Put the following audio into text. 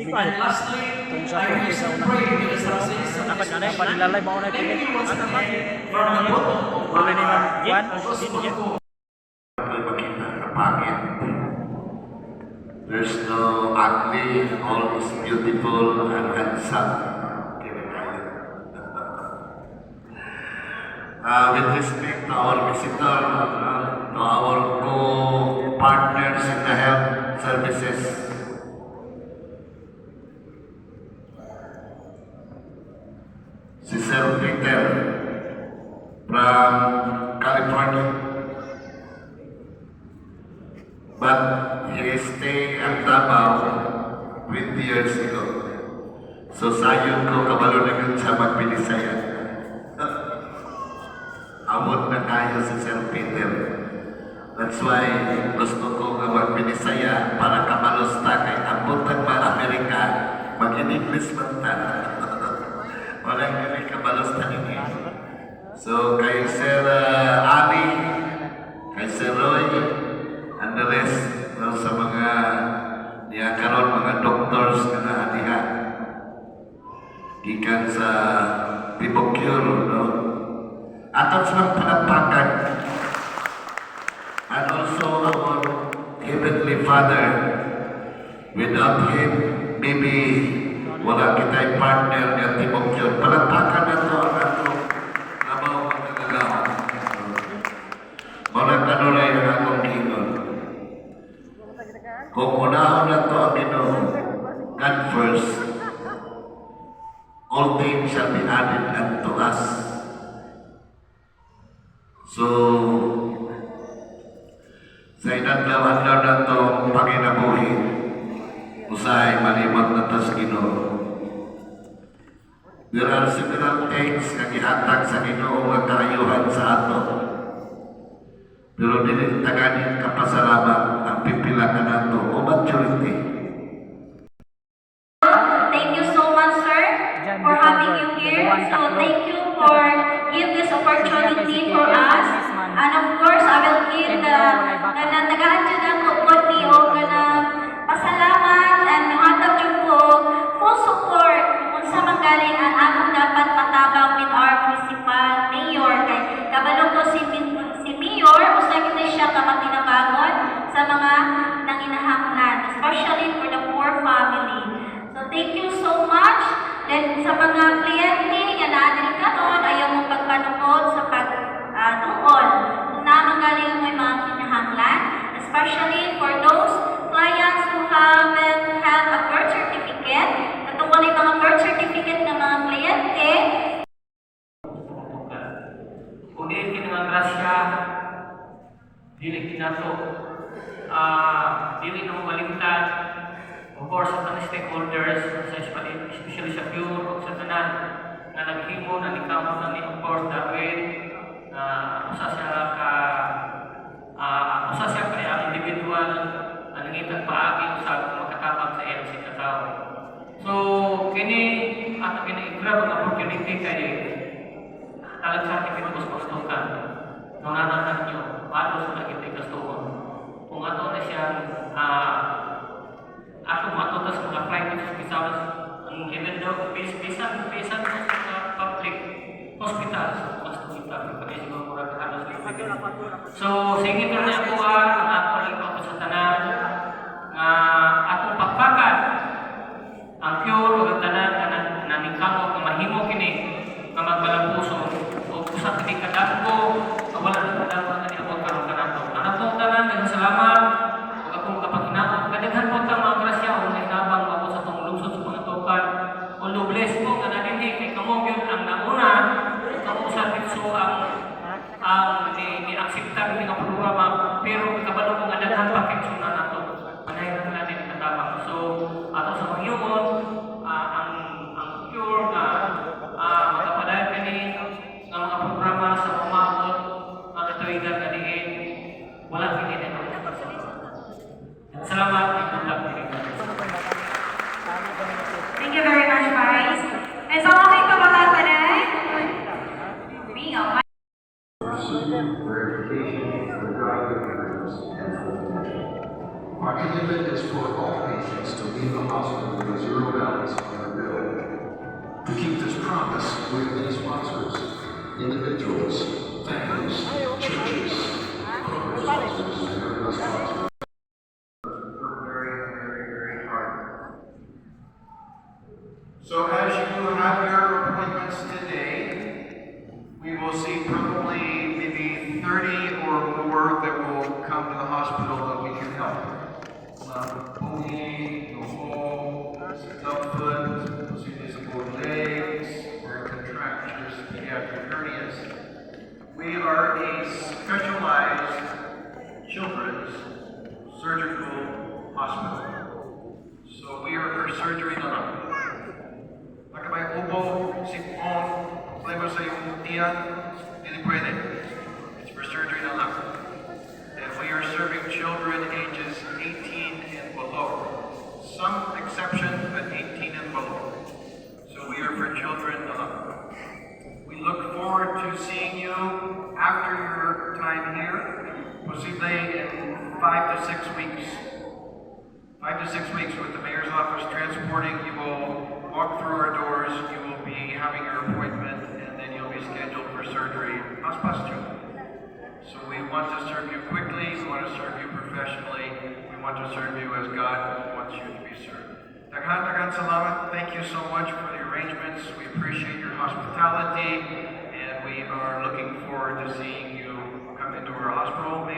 And lastly, I wish to pray with the success of this mission. Thank you once again from the bottom of my heart of Gospel Code. There's no ugly, all is beautiful and handsome. With respect to our visitor, to our co-partners in the health services, si Sir Peter from California, but he stayed at Davao 20 years ago. So sayon ko kabalo na yun sa magbinisaya. Amot na kayo si Sir Peter. That's why gusto ko nga magbinisaya para kamalos ta kay amot ng mga Amerika mag-English man ta. Walang hindi kamalos ta nini. So kay Sir Ali, kay Sir Roy, and the rest sa mga niya karon mga doctors nga naadiha gikan sa Pibocure, no? Aton silang palakpakan. And also our Heavenly Father, without Him maybe wala kita'y partner ng Pibocure. Palakpakan na to ang ato nabaw magkagalaw. Muna kanuray ang akong gingon. Kung unahon na ito ang Ginoo, God first, all things shall be added unto us. So, sa inadlaw-adlaw na itong panginabuhi, usahay malimot na tas Ginoo. There are several things na gihatag sa Ginoo nga kaayuhan sa ato. Pero dili taganin kapasalamat ang pipila ka nato o maturity. Thank you so much, sir, for having you here. So thank you for giving this opportunity for us. And of course, I will give the nagaadyo na ko po niyo pasalamat and mahatag niyo po full support kung sa manggaling ang akong dapat matabang with our municipal mayor. Kay kabalo ko si Mayor, usa kita siya kamatinabangon sa mga nanginahanglan, especially for the poor family. So thank you so much. Then sa mga kliyente nga naadili karon, ayaw mong pagpanukod sa pagtuon. Kung namanggaling mo yung mga kinahanglan, especially for those clients who haven't had a birth certificate, katungkol yung mga birth certificate ng mga kliyente. Kunin kinang grasya, dili kinato, dili na mabalingtad, of course, sa tanang stakeholders, especially sa Pure o sa tanan, na naghimo, na nikamo na ni, of course, Darwin, usa siya kaya individual, na nangitag paagi sa makatapag sa MC Katao. So, kini, ato kini-grab ang opportunity kay talag sa ating pinaguspastukan. Nung nananan nyo, paano sa naging kastuon. Kung ato na siya, ako matutas mga private hospitals, even though bisan sa public hospitals, mas hospital, kasi siguro murag halos libre. So, sige na ako ang ako lang ako sa tanan, atong pagpakan, ang Pure o tanan na ningkamo, na mahimo kini, na magbalampuso, o kusang kini kadako, wala na kadako na niabot karon kanato. Kanato tanan, salamat, o akong kapaghinabot, kadaghan po ta mga grasya, o nahinabang ako sa itong lungsod sa mga tokan, o lubles po, nga naninig, kay kamong yun ang nauna, kamong sa pitso ang ni-aksiptan ng programa, pero we're many sponsors, individuals, families, churches, corporate sponsors, and sponsors. Work very hard. So as you have your appointments today, we will see probably maybe 30 or more that will come to the hospital that we can help. Pony, no hole, left foot, disable legs, or contractures, pediatric hernias. We are a specialized children's surgical hospital. So we are for surgery na lang. Baka may ubo, sipon, problema sa iyong tiyan, hindi pwede. It's for surgery na lang. And we are serving children ages 18 and below. Some exception, but 18 and below. So we are for children na lang. We look forward to seeing you after your time here, possibly in 5 to 6 weeks. 5 to 6 weeks with the mayor's office transporting. You will walk through our doors, you will be having your appointment, and then you'll be scheduled for surgery. So we want to serve you quickly, we want to serve you professionally, we want to serve you as God wants you to be served. Daghan salamat. Thank you so much for the arrangements. We appreciate your hospitality, and we are looking forward to seeing you come into our hospital.